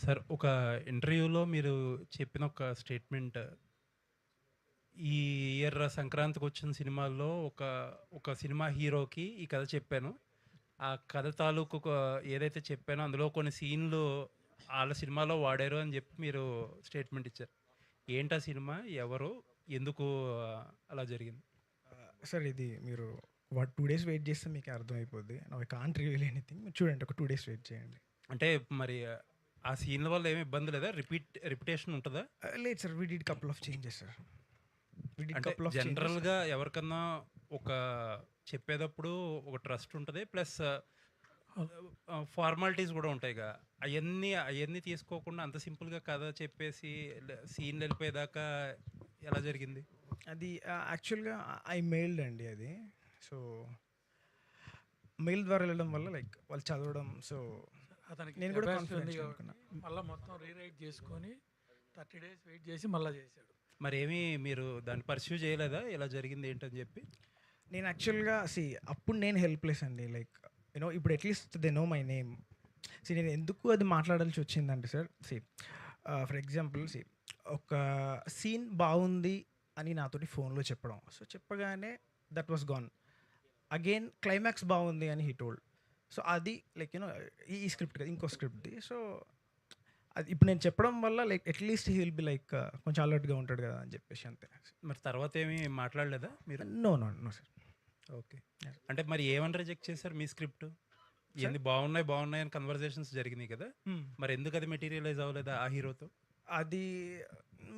Sir ఒక ఇంటర్వ్యూలో మీరు చెప్పిన ఒక స్టేట్మెంట్, ఈ ఇయర్ సంక్రాంతికొచ్చిన సినిమాల్లో ఒక సినిమా హీరోకి ఈ కథ చెప్పాను. ఆ కథ తాలూకు ఏదైతే చెప్పానో అందులో కొన్ని సీన్‌లు ఆళ్ళ సినిమాలో వాడారు అని జెప్పి మీరు స్టేట్మెంట్ ఇచ్చారు. ఏంటా సినిమా? ఎవరు? ఎందుకు అలా జరిగింది? సార్ ఇది మీరు 2 డేస్ వెయిట్ చేస్తే మీకే అర్థమైపోద్ది. Now I can't reveal anything. మీరు చూడండి, ఒక 2 డేస్ వెయిట్ చేయండి. అంటే మరి ఆ సీన్‌ల వల్ల ఏమి ఇబ్బంది లేదా? రిపిటేషన్ ఉంటదా? లేదు sir, we did couple of changes sir. We did అంటే కపుల్ ఆఫ్ చేంజెస్. జనరల్‌గా ఎవరికన్నా ఒక చెప్పేటప్పుడు ఒక ట్రస్ట్ ఉంటది. ప్లస్ ఫార్మాలిటీస్ గూడా ఉంటాయిగా. అయన్నీ తీసుకోకుండా అంత సింపుల్‌గా కథ చెప్పేసి సీన్‌లు ఎళ్ళిపోయేదాకా ఎలా జరిగింది? అది యాక్చువల్‌గా ఐ మెయిల్డ్ అండి అది. సో, మెయిల్ ద్వారా వెళ్ళడం వల్ల లైక్ వాళ్ళు చదవడం. సో, అతనికి నేను కూడా కెపాసిటీ ఉంది కాన్ఫిడెన్స్ కాబట్టి అనుకున్నా. మళ్ళీ మొత్తం రీరైట్ చేసుకొని 30 డేస్ వెయిట్ చేసి మళ్ళీ చేశాడు. మరేమి మీరు దాన్ని పర్స్యూ చేయలేదా? ఇలా జరిగింది ఏంటని జెప్పి? నేను యాక్చువల్‌గా అప్పుడు నేను హెల్ప్‌లెస్ అండి. లైక్ ఇప్పుడు at least they know my name. నేను ఎందుకు అది మాట్లాడాల్సి వచ్చిందంటే సార్, ఫర్ ఎగ్జాంపుల్ ఒక సీన్ బాగుంది అని నాతోటి ఫోన్‌లో చెప్పడం. సో, చెప్పగానే that was gone. Again climax బాగుంది అని హి టోల్డ్. సో, అది లైక్ ఈ స్క్రిప్ట్ కదా, ఇంకో స్క్రిప్ట్‌ది. సో, అది ఇప్పుడు నేను చెప్పడం వల్ల like at least he will be like కొంచెం అలర్ట్‌గా ఉంటాడు కదా అని చెప్పేసి అంతే. మరి తర్వాత ఏమి మాట్లాడలేదా మీరు? No sir. ఓకే. అంటే మరి ఏమని రిజెక్ట్ చేశారు మీ స్క్రిప్ట్? ఇయన్నీ బాగున్నాయి అని కన్వర్జేషన్స్ జరిగినాయి కదా! మరి ఎందుకు అది మెటీరియలైజ్ అవ్వలేదా ఆ హీరోతో? అది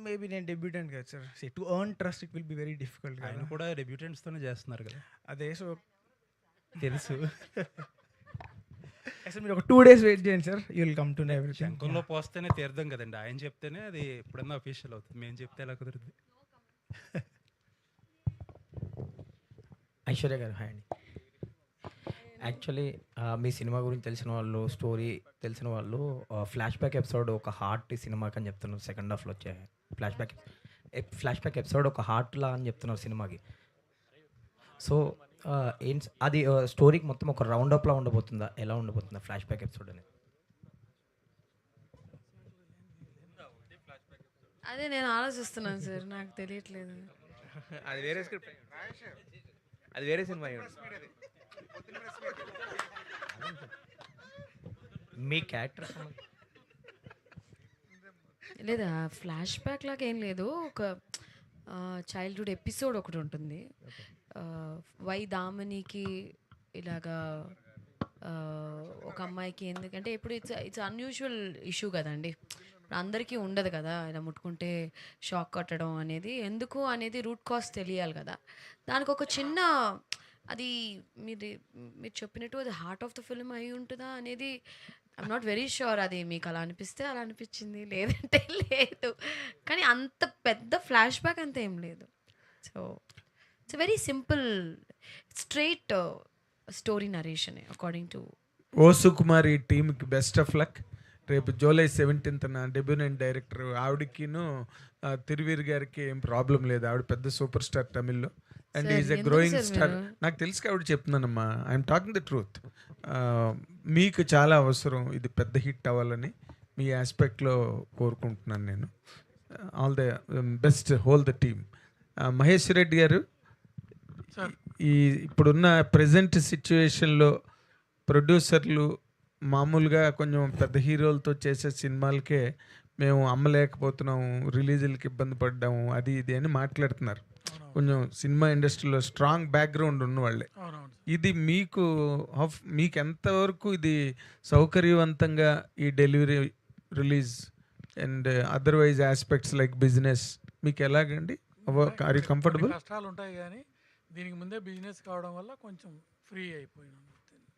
మేబీ నేను డెబ్యూటెంట్ కదా sir. To earn trust it will be very difficult ఆయన కదా. కూడా డెబ్యూటెంట్స్‌తోనే చేస్తున్నారు కదా! అదే. సో, తెలుసు. అసలు మీరు ఒక 2 డేస్ వెయిట్ చేయండి sir. You will come to know everything. శంఖంలో పోస్తేనే తీర్థం కదండీ! ఆయన చెప్తేనే అది ఎప్పుడన్నా అఫీషియల్ అవుతది. మేము చెప్తే ఎలా కుదురుద్ది? ఐశ్వర్య గారు హాయ్ అండి. యాక్చువల్లీ మీ సినిమా గురించి తెలిసిన వాళ్ళు, స్టోరీ తెలిసిన వాళ్ళు ఫ్లాష్ బ్యాక్ ఎపిసోడ్ ఒక హార్ట్ సినిమాకి అని చెప్తున్నారు. సెకండ్ హాఫ్లో వచ్చే ఫ్లాష్ బ్యాక్ ఎపిసోడ్ ఒక హార్ట్లా అని చెప్తున్నారు సినిమాకి. సో ఏంటి అది స్టోరీకి మొత్తం ఒక రౌండ్ అప్లా ఉండబోతుందా? ఎలా ఉండబోతుందా ఫ్లాష్ బ్యాక్ ఎపిసోడ్ అనేది? అదే నేను ఆలోచిస్తున్నాను సార్, నాకు తెలియట్లేదు. అది వేరే స్క్రిప్ట్, అది వేరే సినిమా అయ్యి ఉంటుంది. మీ క్యారెక్టర్ లేదా ఫ్లాష్ బ్యాక్ లాగా ఏం లేదు, ఒక చైల్డ్హుడ్ ఎపిసోడ్ ఒకటి ఉంటుంది. వై దామనికి ఇలాగా ఒక అమ్మాయికి ఎందుకంటే ఇప్పుడు ఇట్స్ అన్యూజువల్ ఇష్యూ కదండి. ఇప్పుడు అందరికీ ఉండదు కదా, ఇలా ముట్టుకుంటే షాక్ కొట్టడం అనేది. ఎందుకు అనేది రూట్ కాజ్ తెలియాలి కదా. దానికి ఒక చిన్న అది మీరు మీరు చెప్పినట్టు అది హార్ట్ ఆఫ్ ద ఫిల్మ్ అయి ఉంటుందా అనేది ఐఎమ్ నాట్ వెరీ షూర్. అది మీకు అలా అనిపిస్తే అలా అనిపించింది, లేదంటే లేదు. కానీ అంత పెద్ద ఫ్లాష్ బ్యాక్ అంత ఏం లేదు. So it's very simple straight story narration according to. ఓ సుకుమారి టీమ్కి బెస్ట్ ఆఫ్ లక్. రేపు జూలై 17న డెబ్యూనెంట్ డైరెక్టర్ ఆవిడకిను తిరువీర్ గారికి ఏం ప్రాబ్లం లేదు. ఆవిడ పెద్ద సూపర్ స్టార్ తమిళ్లో and is a growing star. నాకు తెలిసి ఆవిడ చెప్తున్నానమ్మా, ఐఎమ్ టాకింగ్ ద ట్రూత్. మీకు చాలా అవసరం ఇది పెద్ద హిట్ అవ్వాలని మీ ఆస్పెక్ట్లో కోరుకుంటున్నాను నేను. All the best whole the team. Mahesh Reddy గారు, ఈ ఇప్పుడున్న ప్రజెంట్ సిచ్యువేషన్లో ప్రొడ్యూసర్లు మామూలుగా కొంచెం పెద్ద హీరోలతో చేసే సినిమాలకే మేము అమ్మలేకపోతున్నాము, రిలీజులకి ఇబ్బంది పడ్డాము, అది ఇది అని మాట్లాడుతున్నారు. కొంచెం సినిమా ఇండస్ట్రీలో స్ట్రాంగ్ బ్యాక్గ్రౌండ్ ఉన్నవాళ్ళే. ఇది మీకు ఎంతవరకు ఇది సౌకర్యవంతంగా ఈ delivery, release and otherwise aspects like business మీకు ఎలాగండి? Are you comfortable? కష్టాలు ఉంటాయి కానీ దీనికి ముందే బిజినెస్ కావడం వల్ల కొంచెం ఫ్రీ అయిపోయినాను.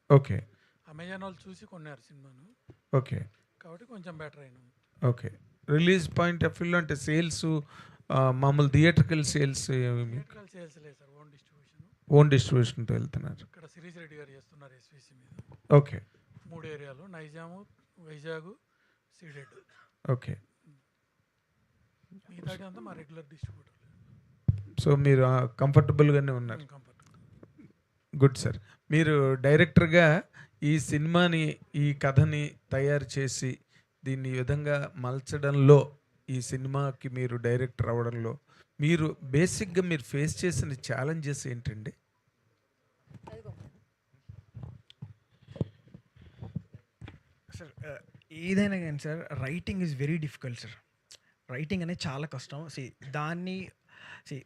ఓకే. అమెజాన్ వాళ్ళు చూసి కొన్నారు సినిమాను. ఓకే. కాబట్టి కొంచెం బెటర్ అయినాం. ఓకే. రిలీజ్ పాయింట్ ఆఫ్ వ్యూలో అంటే సేల్స్, మామూలు థియేట్రికల్ సేల్స్ సేల్స్ లేదు సార్, ఓన్ డిస్ట్రిబ్యూషన్తో వెళ్తున్నారు. ఇక్కడ సిరీస్ రెడ్డి గారు చేస్తున్నారు ఎస్విసి మీద. ఓకే. 3 ఏరియాలు నైజాము, వైజాగ్, సీడెడ్. ఓకే. మిగతాది అంతా మా రెగ్యులర్ డిస్ట్రిబ్యూటర్. సో మీరు కంఫర్టబుల్గానే ఉన్నారు. Good sir. మీరు డైరెక్టర్గా ఈ సినిమాని, ఈ కథని తయారు చేసి దీన్ని ఈ విధంగా మలచడంలో, ఈ సినిమాకి మీరు డైరెక్టర్ అవ్వడంలో మీరు బేసిక్గా మీరు ఫేస్ చేసిన ఛాలెంజెస్ ఏంటండి? సార్ ఏదైనా కానీ sir writing is very difficult sir. Writing అనేది చాలా కష్టం. దాన్ని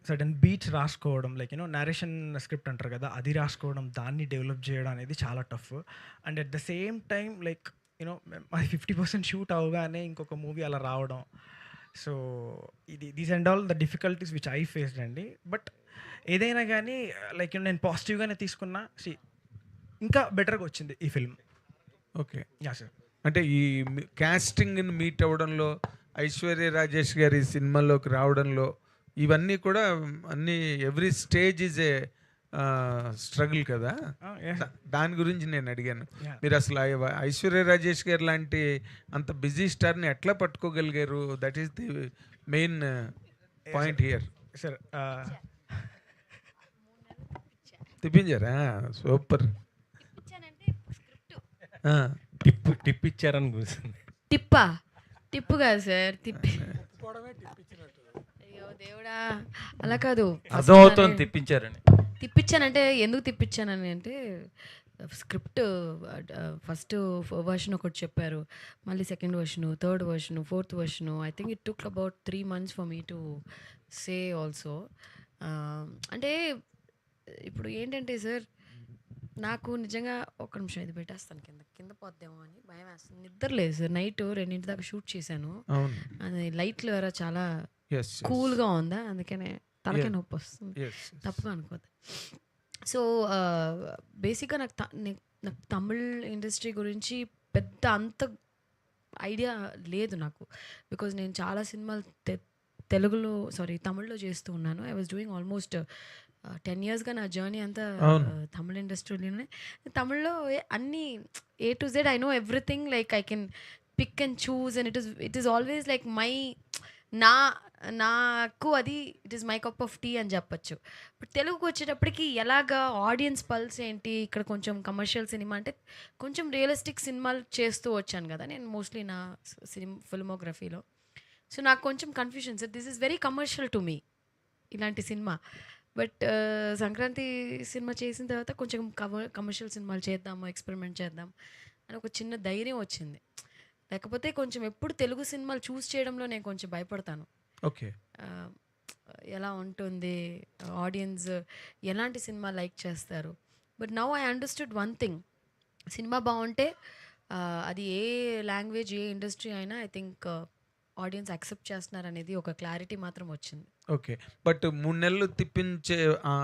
సడన్ బీట్స్ రాసుకోవడం, లైక్ నరేషన్ స్క్రిప్ట్ అంటారు కదా, అది రాసుకోవడం, దాన్ని డెవలప్ చేయడం అనేది చాలా tough. And at the same time like అది 50% షూట్ అవగానే ఇంకొక మూవీ అలా రావడం. So these and all the difficulties which I faced అండి. బట్ ఏదైనా కానీ లైక్ నేను పాజిటివ్గానే తీసుకున్నా. ఇంకా బెటర్గా వచ్చింది ఈ ఫిల్మ్. Okay, yeah sir. అంటే ఈ కాస్టింగ్ని మీట్ అవ్వడంలో, ఐశ్వర్య రాజేష్ గారి సినిమాలోకి రావడంలో, ఇవన్నీ కూడా అన్నీ every stage is a struggle కదా. దాని గురించి నేను అడిగాను. మీరు అసలు ఐశ్వర్య రాజేష్ గారు లాంటి అంత బిజీ స్టార్ని ఎట్లా పట్టుకోగలిగారు? That is the main point here. Sir తిప్పించారా? సూపర్. టిప్ ఇచ్చారని కూర్చుంది. టిప్పు కాదు సార్, పోవడమే టిప్ ఇచ్చినట్టు. అయ్యో దేవుడా, అలా కాదు. అర్థమవుతుంది తిప్పించారని. తిప్పించానంటే ఎందుకు తిప్పించానని అంటే, స్క్రిప్ట్ ఫస్ట్ వర్షన్ ఒకటి చెప్పారు, మళ్ళీ second version, third version, fourth version. I think it took about 3 months for me to say also. అంటే ఇప్పుడు ఏంటంటే సార్, నాకు నిజంగా ఒక్క నిమిషం ఇది పెట్టేస్తాను, కింద పోద్దేమో అని భయం వేస్తుంది. నిద్ర లేదు సార్, నైట్ 2 దాకా షూట్ చేశాను. అది లైట్లు వేరే చాలా కూల్గా ఉందా, అందుకనే తలకే నొప్పి వస్తుంది, తప్పుగా అనుకోద్దు. సో బేసిక్గా నాకు తమిళ్ ఇండస్ట్రీ గురించి పెద్ద అంత ఐడియా లేదు నాకు. బికాజ్ నేను చాలా సినిమాలు తమిళ్లో చేస్తూ ఉన్నాను. ఐ వాజ్ డూయింగ్ ఆల్మోస్ట్ 10 yearsగా నా జర్నీ అంతా తమిళ ఇండస్ట్రీలోనే. తమిళ్లో అన్నీ A to Z I know everything. Like I can pick and choose and it is always like నాకు అది it is my cup of tea అని చెప్పచ్చు. బట్ తెలుగుకి వచ్చేటప్పటికి ఎలాగా ఆడియన్స్ పల్స్ ఏంటి, ఇక్కడ కొంచెం కమర్షియల్ సినిమా అంటే కొంచెం రియలిస్టిక్ సినిమాలు చేస్తూ వచ్చాను కదా నేను మోస్ట్లీ నా ఫిల్మోగ్రఫీలో. సో నాకు కొంచెం confusion sir, this is very commercial to me ఇలాంటి సినిమా. బట్ సంక్రాంతి సినిమా చేసిన తర్వాత కొంచెం కమర్షియల్ సినిమాలు చేద్దాము, ఎక్స్పెరిమెంట్ చేద్దాం అని ఒక చిన్న ధైర్యం వచ్చింది. లేకపోతే కొంచెం ఎప్పుడు తెలుగు సినిమాలు చూస్ చేయడంలో నేను కొంచెం భయపడతాను. ఓకే, ఎలా ఉంటుంది, ఆడియన్స్ ఎలాంటి సినిమా లైక్ చేస్తారు. But now I understood one thing, cinema బాగుంటే అది ఏ లాంగ్వేజ్ ఏ ఇండస్ట్రీ అయినా ఐ థింక్ ఆడియన్స్ యాక్సెప్ట్ చేస్తున్నారు అనేది ఒక క్లారిటీ మాత్రం వచ్చింది. ఓకే, బట్ 3 నెలలు తిప్పించే ఆ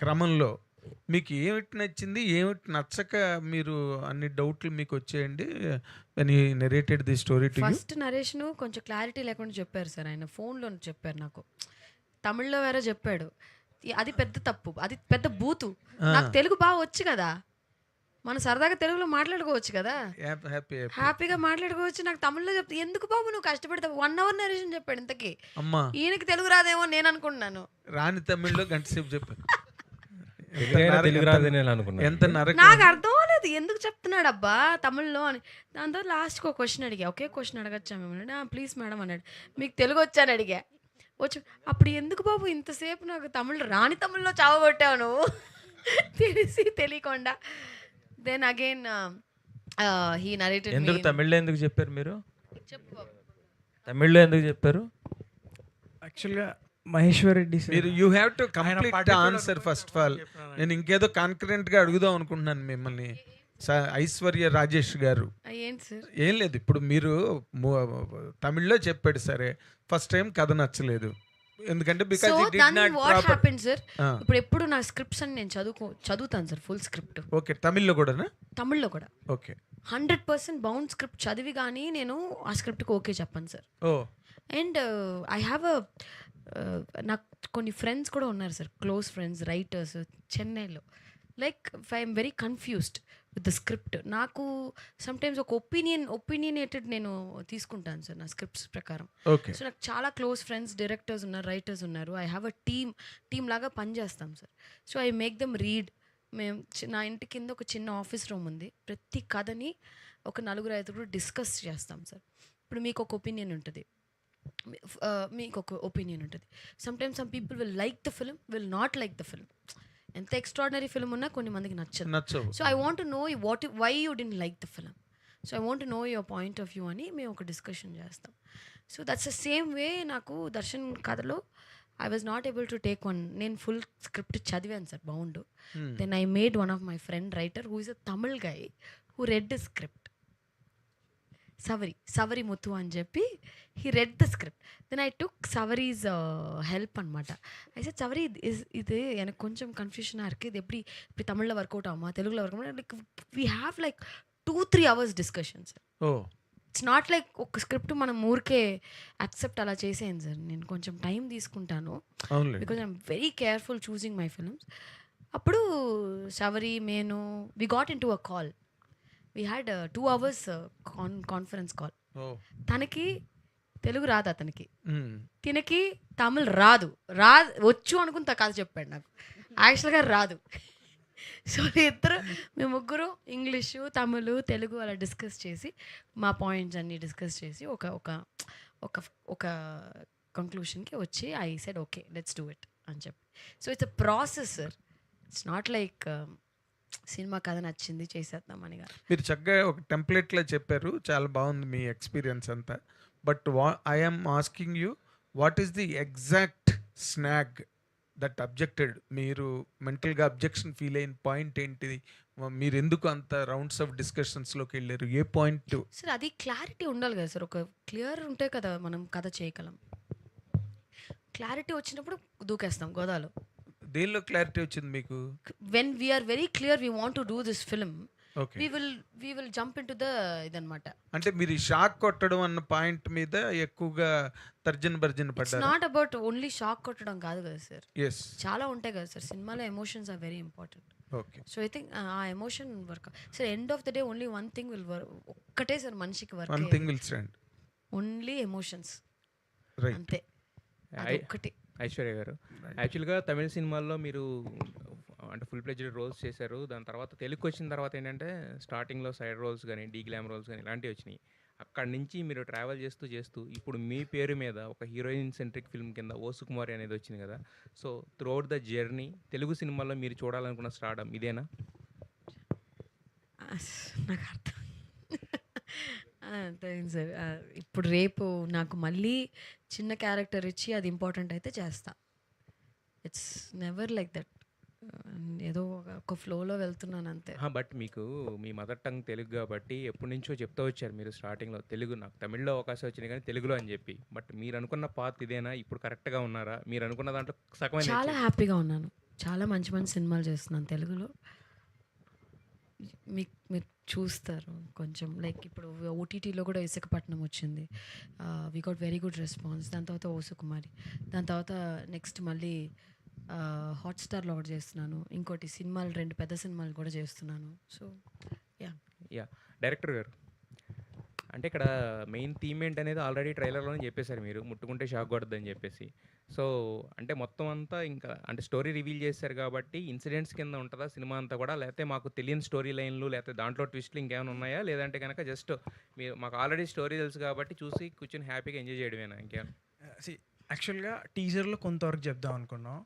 క్రమంలో మీకు ఏమిటి నచ్చింది, ఏమిటి నచ్చక మీరు అన్ని డౌట్లు మీకు వచ్చేయండి when he narrated the story to you? First narration కొంచెం క్లారిటీ లేకుండా చెప్పారు సార్. ఆయన ఫోన్లో చెప్పారు నాకు, తమిళ్లో వేరే చెప్పాడు. అది పెద్ద తప్పు, అది పెద్ద బూతు. నాకు తెలుగు బాగా వచ్చు కదా, మనం సరదాగా తెలుగులో మాట్లాడుకోవచ్చు కదా, హ్యాపీగా మాట్లాడుకోవచ్చు. నాకు తమిళ్లో చెప్తే ఎందుకు బాబు నువ్వు కష్టపడతావు, 1 hour నరేషన్ చెప్పాడు. ఇంతకీ అమ్మా ఈయనకి తెలుగు రాదేమో నేను అనుకుంటున్నాను. రాని తమిళ్లో గంట సేపు చెప్పాను. తెలుగు రాదని అనుకున్నాను. ఎంత నాకు అర్థం అవ్వలేదు ఎందుకు చెప్తున్నాడు అబ్బా తమిళ్లో అని. దాంతో లాస్ట్కి ఒక క్వశ్చన్ అడిగా, ఒకే క్వశ్చన్ అడగచ్చా మిమ్మల్ని, ప్లీజ్ మేడం అన్నాడు. మీకు తెలుగు వచ్చాను అడిగా, వచ్చు. అప్పుడు ఎందుకు బాబు ఇంతసేపు నాకు రాని తమిళ్లో చావగొట్టావు నువ్వు తెలిసి తెలియకుండా. Then again he narrated. ఎందుకు తమిళ్లో ఎందుకు చెప్పారు మీరు? చెప్పు బాబు, తమిళ్లో ఎందుకు చెప్పారు? యాక్చువల్గా మహేశ్వర్ రెడ్డి మీరు you have to complete answer first of all. నేను ఇంకేదో కాన్ఫిడెంట్గా అడుగుదాం అనుకుంటున్నాను మిమ్మల్ని. ఐశ్వర్య రాజేష్ గారు, ఏంటి సార్? ఏం లేదు, ఇప్పుడు మీరు తమిళ్లో చెప్పాడు సరే, ఫస్ట్ టైం కథ నచ్చలేదు ఎందుకంటే because So it did then not what proper. happened sir? ఇప్పుడు ఎప్పుడు నా స్క్రిప్ట్స్ అని నేను చదువుతాను సార్, ఫుల్ స్క్రిప్ట్ ఓకే, తమిళ్లో కూడానా? తమిళ్లో కూడా ఓకే, 100% బౌండ్ స్క్రిప్ట్ చదివి కానీ నేను ఆ స్క్రిప్ట్కి ఓకే చెప్పాను sir. Oh and I have నాకు కొన్ని ఫ్రెండ్స్ కూడా ఉన్నారు సార్, క్లోజ్ ఫ్రెండ్స్ రైటర్స్ చెన్నైలో. Like I'm very confused with the script. నాకు సమ్టైమ్స్ ఒక ఒపీనియనేటెడ్ నేను తీసుకుంటాను సార్ నా స్క్రిప్ట్స్ ప్రకారం. ఓకే, సో నాకు చాలా క్లోజ్ ఫ్రెండ్స్ డైరెక్టర్స్ ఉన్నారు, రైటర్స్ ఉన్నారు. ఐ హ్యావ్ అ టీమ్ లాగా పనిచేస్తాం sir. So I make them read. నా ఇంటి కింద ఒక చిన్న ఆఫీస్ రూమ్ ఉంది. ప్రతి కథని ఒక నలుగురు ఐదుగురు డిస్కస్ చేస్తాం సార్. ఇప్పుడు మీకు ఒక ఒపీనియన్ ఉంటుంది, మీకు ఒక ఒపీనియన్ ఉంటుంది. Sometimes some people will like the film, will not like the film. ఎంత ఎక్స్ట్రాడినరీ ఫిలిం ఉన్నా కొన్ని మందికి నచ్చదు. So I want to know why you don't like the film. So I want to know your point of view అని మేము ఒక discussion చేస్తాం. So that's the same way నాకు దర్శన్ కథలో I was not able to take one. నేను full script చదివాను sir, బాగుండు. Then I made one of my friend writer who is a Tamil guy who read the script. Savari Muthu అని చెప్పి he read the script. Then I took Savari's help అనమాట. అయితే సవరి ఇది எனக்கு కొంచెం కన్ఫ్యూషனாக இருக்குது, இது எப்படி தமிழில் ஒர்க் அவுட் ஆகுமா தெலுங்குல ஒர்க் ஆகுமா. Like we have like 2-3 hours discussion sir. It's not like ఒక స్క్రిప్ట్ మనం ఊరికే యాక్సెప్ట్ అలా చేసేయండి సార్. నేను కొంచెం టైం తీసుకుంటాను because I'm very careful choosing my films. అప్పుడు సవరి మేను we got into a call. We had 2 hours conference call. తనకి తెలుగు రాదు, అతనికి తినకి తమిళ్ రాదు. వచ్చు అనుకుని కథ చెప్పాడు నాకు, యాక్చువల్గా రాదు. సో మేము ముగ్గురు ఇంగ్లీషు, తమిళ్, తెలుగు అలా డిస్కస్ చేసి మా పాయింట్స్ అన్నీ డిస్కస్ చేసి ఒక ఒక ఒక ఒక కంక్లూషన్కి వచ్చి I said okay let's do it అని చెప్పి. So it's a process sir. It's not like cinema కథ నచ్చింది చేసేద్దామని కాదు. మీరు చక్కగా ఒక టెంప్లెట్లో చెప్పారు, చాలా బాగుంది మీ ఎక్స్పీరియన్స్ అంతా. But I'm asking you, what is the exact snag that objected? మీరు మెంటల్గా అబ్జెక్షన్ ఫీల్ అయిన పాయింట్ ఏంటిది? మీరు ఎందుకు అంత రౌండ్స్ ఆఫ్ డిస్కషన్స్లోకి వెళ్ళారు? ఏ పాయింట్? సార్ అది క్లారిటీ ఉండాలి కదా సార్. ఒక క్లియర్ ఉంటే కదా మనం కథ చేయగలం. క్లారిటీ వచ్చినప్పుడు దూకేస్తాం గోదాలో. దేనిలో క్లారిటీ వచ్చింది మీకు? When we're very clear we want to do this film, okay, we will jump into the ఇదన్నమాట. అంటే మీరు షాక్ కొట్టడం అన్న పాయింట్ మీద ఎక్కువగా తర్జన భర్జన ఇట్స్ పడ్డారు. నాట్ అబౌట్ ఓన్లీ షాక్ కొట్టడం కాదు కదా సార్. ఎస్, చాలా ఉంటాయి కదా సార్ సినిమాలో. Emotions are very important. Okay. So I think ఆ emotion work sir. End of the day only one thing will work. ఒక్కటే సార్ మనిషికి work, one thing will stand, only emotions, right. అంతే. అది ఒక్కటి. ఐశ్వర్య గారు, యాక్చువల్గా తమిళ సినిమాల్లో మీరు అంటే ఫుల్ ప్లెజ్డ్ రోల్స్ చేశారు. దాని తర్వాత తెలుగుకి వచ్చిన తర్వాత ఏంటంటే స్టార్టింగ్లో సైడ్ రోల్స్ కానీ, డీ గ్లామ్ రోల్స్ కానీ ఇలాంటివి వచ్చినాయి. అక్కడి నుంచి మీరు ట్రావెల్ చేస్తూ ఇప్పుడు మీ పేరు మీద ఒక హీరోయిన్ సెంట్రిక్ ఫిల్మ్ కింద ఓ సుకుమారి అనేది వచ్చింది కదా. So throughout the journey Telugu సినిమాల్లో మీరు చూడాలనుకున్న స్టార్డమ్ ఇదేనా? నాకు అర్థం తెలియదు సార్. ఇప్పుడు రేపు నాకు మళ్ళీ చిన్న క్యారెక్టర్ ఇచ్చి అది ఇంపార్టెంట్ అయితే చేస్తా. It's never like that. ఏదో ఒక ఫ్లోలో వెళ్తున్నాను అంతే. బట్ మీకు మీ మదర్ టంగ్ తెలుగు కాబట్టి ఎప్పటి నుంచో చెప్తూ వచ్చారు మీరు స్టార్టింగ్లో, తెలుగు నాకు తమిళ్లో అవకాశం వచ్చినాయి కానీ తెలుగులో అని చెప్పి. బట్ మీరు అనుకున్న పాత్ ఇదేనా? ఇప్పుడు కరెక్ట్గా ఉన్నారా? మీరు అనుకున్న దాంట్లో సగమైన? చాలా హ్యాపీగా ఉన్నాను. చాలా మంచి మంచి సినిమాలు చేస్తున్నాను తెలుగులో. మీరు చూస్తారు కొంచెం. లైక్ ఇప్పుడు ఓటీటీలో కూడా విశాఖపట్నం వచ్చింది. We got very good response. దాని తర్వాత ఓ సుకుమారి, దాని తర్వాత నెక్స్ట్ మళ్ళీ హాట్స్టార్లో ఒకటి చేస్తున్నాను. ఇంకోటి సినిమాలు 2 పెద్ద సినిమాలు కూడా చేస్తున్నాను. సో యా డైరెక్టర్ గారు, అంటే ఇక్కడ మెయిన్ థీమ్ ఏంటనేది ఆల్రెడీ ట్రైలర్లోనే చెప్పేశారు మీరు, ముట్టుకుంటే షాక్ కొడద్దని చెప్పేసి. సో అంటే మొత్తం అంతా ఇంకా అంటే స్టోరీ రివీల్ చేశారు కాబట్టి ఇన్సిడెంట్స్ కింద ఉంటుందా సినిమా అంతా కూడా, లేకపోతే మాకు తెలియని స్టోరీ లైన్లు లేకపోతే దాంట్లో ట్విస్ట్లు ఇంకేమైనా ఉన్నాయా, లేదంటే కనుక జస్ట్ మీరు మాకు ఆల్రెడీ స్టోరీ తెలుసు కాబట్టి చూసి కూర్చొని హ్యాపీగా ఎంజాయ్ చేయడమేనా ఇంకేమైనా? యాక్చువల్గా టీజర్లో కొంతవరకు చెప్దాం అనుకున్నాం.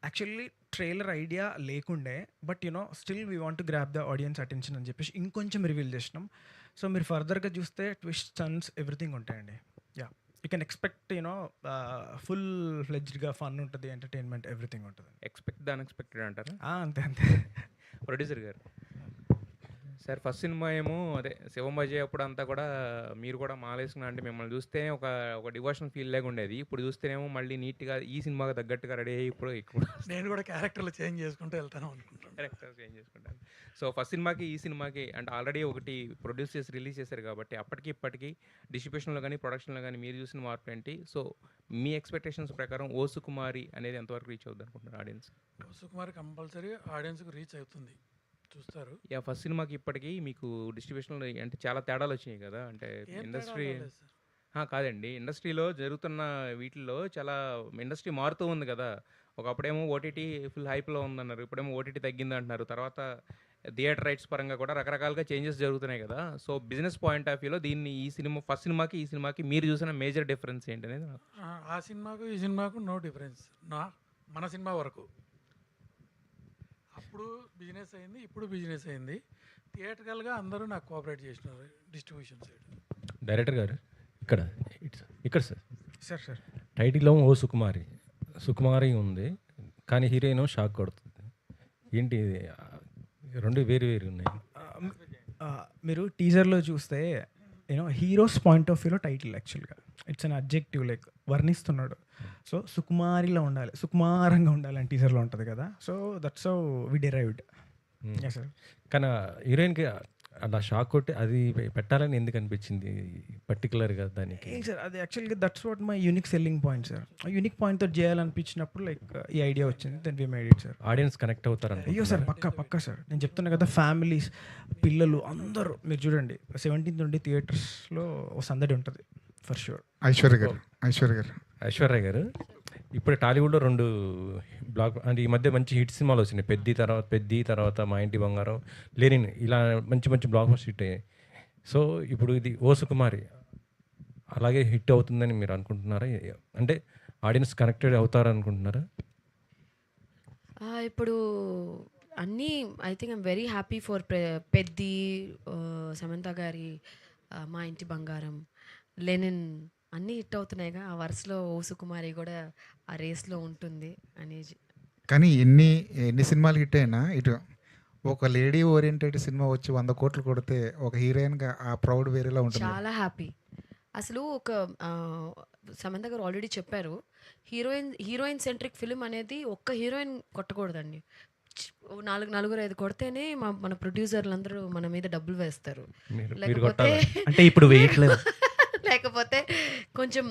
యాక్చువల్లీ ట్రైలర్ ఐడియా లేకుండే, but you know still we want to grab the audience attention అని చెప్పేసి ఇంకొంచెం రివీల్ చేసినాం. సో మీరు ఫర్దర్గా చూస్తే ట్విస్ట్ టర్న్స్ ఎవ్రీథింగ్ ఉంటాయండి. Yeah, you can expect you know full ఫ్లెడ్జ్డ్గా ఫన్ ఉంటుంది, ఎంటర్టైన్మెంట్ ఎవ్రీథింగ్ ఉంటుంది. ఎక్స్పెక్ట్ ద అన్ఎక్స్పెక్టెడ్ అంటారా? అంతే అంతే. ప్రొడ్యూసర్ గారు సార్, ఫస్ట్ సినిమా ఏమో అదే శివం అజయ్ అప్పుడు అంతా కూడా మీరు కూడా మాలేసుకున్నా అంటే మిమ్మల్ని చూస్తే ఒక డివోషనల్ ఫీల్ లాగా ఉండేది. ఇప్పుడు చూస్తేనేమో మళ్ళీ నీట్గా ఈ సినిమాకి తగ్గట్టుగా రెడీ అయ్యి ఇప్పుడు నేను కూడా క్యారెక్టర్లు చేంజ్ చేసుకుంటూ వెళ్తాను అనుకుంటాను. క్యారెక్టర్ చేంజ్ చేసుకుంటాను. సో ఫస్ట్ సినిమాకి ఈ సినిమాకి అంటే ఆల్రెడీ ఒకటి ప్రొడ్యూస్ చేసి రిలీజ్ చేశారు కాబట్టి అప్పటికి ఇప్పటికీ డిస్ట్రిబ్యూషన్లో కానీ ప్రొడక్షన్లో కానీ మీరు చూసిన మార్పు ఏంటి? సో మీ ఎక్స్పెక్టేషన్స్ ప్రకారం ఓ సుకుమారి అనేది ఎంతవరకు రీచ్ అవుతుంది అనుకుంటున్నారు ఆడియన్స్? ఓ సుకుమారి కంపల్సరీ ఆడియన్స్కి రీచ్ అవుతుంది, చూస్తారు. యా, ఫస్ట్ సినిమాకి ఇప్పటికీ మీకు డిస్ట్రిబ్యూషన్లో అంటే చాలా తేడాలు వచ్చినాయి కదా. అంటే ఇండస్ట్రీ కాదండి, ఇండస్ట్రీలో జరుగుతున్న వీటిల్లో చాలా ఇండస్ట్రీ మారుతూ ఉంది కదా. ఒకప్పుడేమో ఓటీటీ ఫుల్ హైప్లో ఉందన్నారు, ఇప్పుడేమో ఓటీటీ తగ్గింది అంటున్నారు. తర్వాత థియేటర్ రైట్స్ పరంగా కూడా రకరకాలుగా చేంజెస్ జరుగుతున్నాయి కదా. సో బిజినెస్ పాయింట్ ఆఫ్ వ్యూలో దీన్ని ఈ ఫస్ట్ సినిమాకి ఈ సినిమాకి మీరు చూసిన మేజర్ డిఫరెన్స్ ఏంటనేది ఆ సినిమాకు ఈ సినిమాకు నో డిఫరెన్స్. మన సినిమా వరకు అప్పుడు బిజినెస్ అయింది, ఇప్పుడు బిజినెస్ అయింది. థియేటర్కల్గా అందరూ నాకు కోఆపరేట్ చేసినారు డిస్ట్రిబ్యూషన్ సైడ్. డైరెక్టర్ గారు ఇక్కడ సార్ సార్ టైటిల్లో ఓ సుకుమారి ఉంది, కానీ హీరోయిన్ షాక్ కొడుతుంది. ఏంటి ఇది? రెండు వేరు ఉన్నాయి. మీరు టీజర్లో చూస్తే హీరోస్ పాయింట్ ఆఫ్ వ్యూలో టైటిల్ యాక్చువల్గా ఇట్స్ అన్ అబ్జెక్టివ్, లైక్ వర్ణిస్తున్నాడు. సో సుకుమారిలో ఉండాలి, సుకుమారంగా ఉండాలి అని టీజర్లో ఉంటుంది కదా. So that's how we derived. Sir కానీ హీరోయిన్కి అలా షాక్ కొట్టి అది పెట్టాలని ఎందుకు అనిపించింది పర్టికులర్గా దానికి? సార్ అది యాక్చువల్గా that's what my unique selling point sir. Unique పాయింట్తో చేయాలనిపించినప్పుడు లైక్ ఈ ఐడియా వచ్చింది, then we made it sir. Audience connect అవుతారు. అయ్యో సార్ పక్కా సార్. నేను చెప్తున్నా కదా, ఫ్యామిలీస్, పిల్లలు అందరూ మీరు చూడండి 17th నుండి థియేటర్స్లో ఒక సందడి ఉంటుంది ఫర్ షూర్. ఐశ్వర్య గారు ఇప్పుడు టాలీవుడ్లో 2 బ్లాక్ అంటే ఈ మధ్య మంచి హిట్ సినిమాలు వచ్చినాయి. పెద్ది తర్వాత మా ఇంటి బంగారం, లెనిన్, ఇలా మంచి బ్లాక్ బస్టర్ హిట్ అయ్యాయి. సో ఇప్పుడు ఇది ఓ సుకుమారి అలాగే హిట్ అవుతుందని మీరు అనుకుంటున్నారా? అంటే ఆడియన్స్ కనెక్టెడ్ అవుతారు అనుకుంటున్నారా? ఇప్పుడు అన్నీ I think I'm very happy for Peddi, Samantha గారి మా ఇంటి బంగారం, లెనిన్ అన్నీ హిట్ అవుతున్నాయిగా. ఆ వరుసలో ఓ సుకుమారి కూడా ఆ రేస్లో ఉంటుంది అనేది. కానీ ఎన్ని సినిమాలు హిట్ అయినా ఇటు ఒక లేడీ ఓరియంటెడ్ సినిమా వచ్చి 100 కోట్లు కొడితే ఒక హీరోయిన్గా ఆ ప్రౌడ్ వేరేలా ఉంటుంది. చాలా హ్యాపీ. అసలు ఒక సమంత గారు ఆల్రెడీ చెప్పారు, హీరోయిన్ సెంట్రిక్ ఫిలిం అనేది ఒక్క హీరోయిన్ కొట్టకూడదండి. 4-5 కొడితేనే మన ప్రొడ్యూసర్లు అందరూ మన మీద డబ్బులు వేస్తారు. లేకపోతే అంటే ఇప్పుడు వేయట్లేదు. లేకపోతే కొంచెం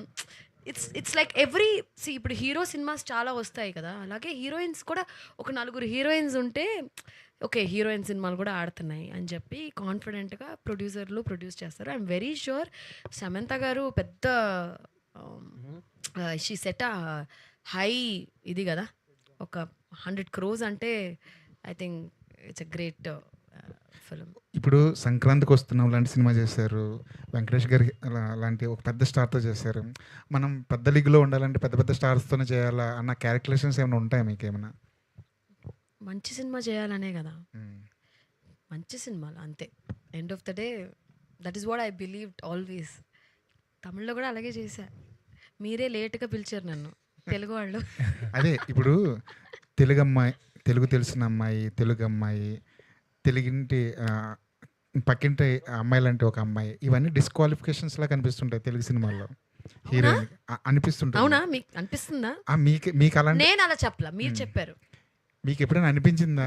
ఇట్స్ లైక్ ఇప్పుడు హీరో సినిమాస్ చాలా వస్తాయి కదా, అలాగే హీరోయిన్స్ కూడా ఒక 4 హీరోయిన్స్ ఉంటే ఓకే హీరోయిన్ సినిమాలు కూడా ఆడుతున్నాయి అని చెప్పి కాన్ఫిడెంట్గా ప్రొడ్యూసర్లు ప్రొడ్యూస్ చేస్తారు. ఐఎమ్ వెరీ షూర్ సమంత గారు పెద్ద షీ సెట్ హై ఇది కదా, ఒక 100 crores అంటే I think it's a great film. ఇప్పుడు సంక్రాంతికి వస్తున్నాం లాంటి సినిమా చేశారు, వెంకటేష్ గారి లాంటి ఒక పెద్ద స్టార్తో చేశారు. మనం పెద్ద లీగ్లో ఉండాలంటే పెద్ద స్టార్స్తోనే చేయాలా అన్న క్యారెక్టరేషన్స్ ఏమైనా ఉంటాయా మీకు ఏమైనా? మంచి సినిమా చేయాలనే కదా, మంచి సినిమాలు అంతే. End of the day that is what I believed always. తమిళ్లో కూడా అలాగే చేశా, మీరే లేట్గా పిలిచారు నన్ను తెలుగు వాళ్ళు. అదే ఇప్పుడు తెలుగు అమ్మాయి, తెలుగు తెలిసిన అమ్మాయి, తెలుగు అమ్మాయి, తెలుగింటి పక్కింటి అమ్మాయి లాంటి ఒక అమ్మాయి, ఇవన్నీ డిస్క్వాలిఫికేషన్స్ లా కనిపిస్తుంటాయి తెలుగు సినిమాల్లో హీరోయిన్ అనిపిస్తుంటాయి. అవునా, మీకు అనిపిస్తుందా? మీకు అలా నేను అలా చెప్పలా, మీరు చెప్పారు. మీకు ఎప్పుడైనా అనిపించిందా?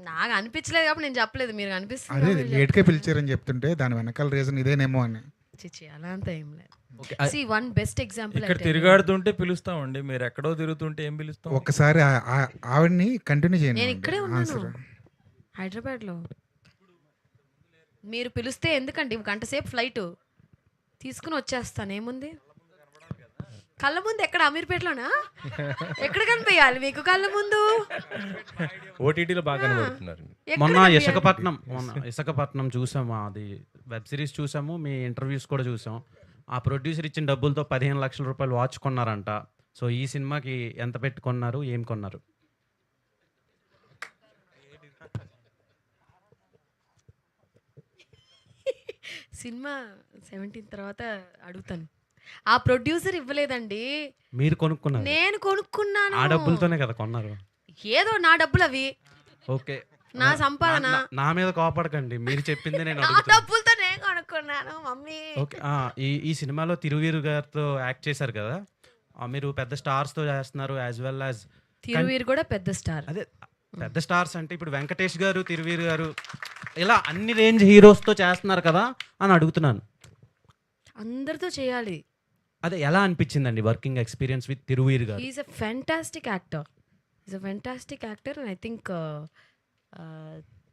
నాకు అనిపించలేదు కాబట్టి నేను చెప్పలేదు, మీరు అనిపిస్తుంది. అదే లేట్గా పిలిచారని చెప్తుంటే దాని వెనకాల రీజన్ ఇదేనేమో అని. చిచి అలా అంతా ఏం లేదు. See, one best example ఇక్కడ తిరిగాడుతుంటే పిలుస్తామండి, మీరు ఎక్కడో తిరుగుతుంటే ఏం పిలుస్తాం? ఒక్కసారి ఆవిడ్ని కంటిన్యూ చేయండి. నేను ఇక్కడే ఉన్నాను హైదరాబాద్లో. మీరు పిలిస్తే ఎందుకండి, 1 గంట సేపు ఫ్లైట్ తీసుకుని వచ్చేస్తాను. ఏముంది కళ్ళ ముందు? ఎక్కడ అమీర్పేటలోనా? ఎక్కడ కనిపించాలి మీకు కళ్ళ ముందు? ఓటీటీలో బాగా కనబడుతున్నారు. మొన్న ఇసకపట్నం చూసాము, అది వెబ్ సిరీస్ చూసాము, మీ ఇంటర్వ్యూస్ కూడా చూసాం. ఆ ప్రొడ్యూసర్ ఇచ్చిన డబ్బులతో 15 లక్షల రూపాయలు వాచ్ కొన్నారంట. సో ఈ సినిమాకి ఎంత పెట్టి కొన్నారు, ఏం కొన్నారు? సినిమా 17 తర్వాత అడుగుతాను. ఆ ప్రొడ్యూసర్ ఇవ్వలేదండి, మీరు కొనుక్కున్నారు. నేను కొనుక్కున్నాను. ఆ డబ్బులతోనే కదా కొన్నారు. ఏదో నా డబ్బులు అవి, ఓకే, నా సంపాదన. నా మీద కోపడకండి, మీరు చెప్పింది నేను నా డబ్బులతో నేను కొనుక్కున్నాను మమ్మీ. ఓకే, ఈ సినిమాలో తిరువీరు గారితో యాక్ట్ చేశారు కదా, మీరు పెద్ద స్టార్స్తో చేస్తున్నారు యాజ్ వెల్ యాజ్. తిరువీరు కూడా పెద్ద స్టార్. అదే పెద్ద స్టార్స్ అంటే ఇప్పుడు వెంకటేష్ గారు, తిరువీరు గారు, ఇలా అన్ని రేంజ్ హీరోస్తో చేస్తున్నారు కదా అని అడుగుతున్నాను. అందరితో చేయాలి. అదే ఎలా అనిపించిందండి వర్కింగ్ ఎక్స్పీరియన్స్ విత్ తిరువీరు గారు? Is a fantastic actor, and I think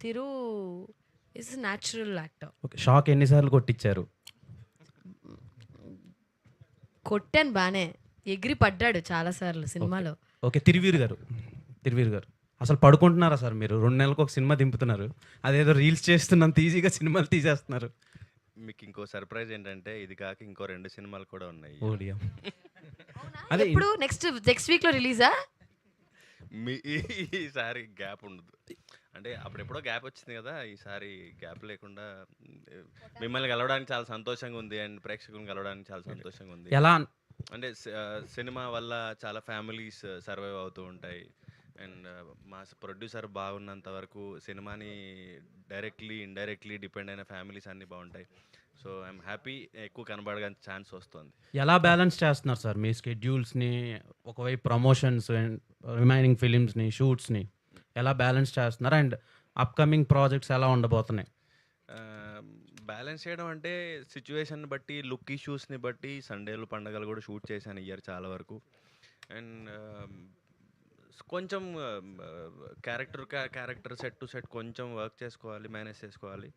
Thiru is natural actor. Okay, shock ఎన్నిసార్లు కొట్టించారు? కొట్టాను బానే, ఎగిరి పడ్డాడు చాలాసార్లు సినిమాలో. ఓకే, తిరువీరు గారు అసలు పడుకుంటున్నారా సార్ మీరు? 2 నెలలకు ఒక సినిమా దింపుతున్నారు, అదేదో రీల్స్ చేస్తున్నంత ఈజీగా సినిమాలు తీసేస్తున్నారు. మీకు ఇంకో సర్ప్రైజ్ ఏంటంటే ఇది కాక ఇంకో 2 సినిమాలు కూడా ఉన్నాయి. ఓడియం. అదే ఇప్పుడు నెక్స్ట్ వీక్లో రిలీజా? ఈసారి గ్యాప్ ఉండదు. అంటే అప్పుడెప్పుడో గ్యాప్ వచ్చింది కదా, ఈసారి గ్యాప్ లేకుండా మిమ్మల్ని కలవడానికి చాలా సంతోషంగా ఉంది అండ్ ప్రేక్షకులను కలవడానికి చాలా సంతోషంగా ఉంది. ఎలా అంటే సినిమా వల్ల చాలా ఫ్యామిలీస్ సర్వైవ్ అవుతూ ఉంటాయి అండ్ మా ప్రొడ్యూసర్ బాగున్నంత వరకు సినిమాని డైరెక్ట్లీ ఇండైరెక్ట్లీ డిపెండ్ అయిన ఫ్యామిలీస్ అన్నీ బాగుంటాయి. సో ఐఎమ్ హ్యాపీ, ఎక్కువ కనబడడానికి ఛాన్స్ వస్తుంది. ఎలా బ్యాలెన్స్ చేస్తున్నారు సార్ మీ స్కెడ్యూల్స్ని? ఒకవైపు ప్రమోషన్స్ అండ్ రిమైనింగ్ ఫిలిమ్స్ని, షూట్స్ని ఎలా బ్యాలెన్స్ చేస్తున్నారు? అండ్ అప్కమింగ్ ప్రాజెక్ట్స్ ఎలా ఉండబోతున్నాయి? బ్యాలెన్స్ చేయడం అంటే సిచ్యువేషన్ బట్టి, లుక్ ఇష్యూస్ని బట్టి సండేలు పండగలు కూడా షూట్ చేశాను ఇయర్ చాలా వరకు. అండ్ కొంచెం క్యారెక్టర్ సెట్ టు సెట్ కొంచెం వర్క్ చేసుకోవాలి, మేనేజ్ చేసుకోవాలి,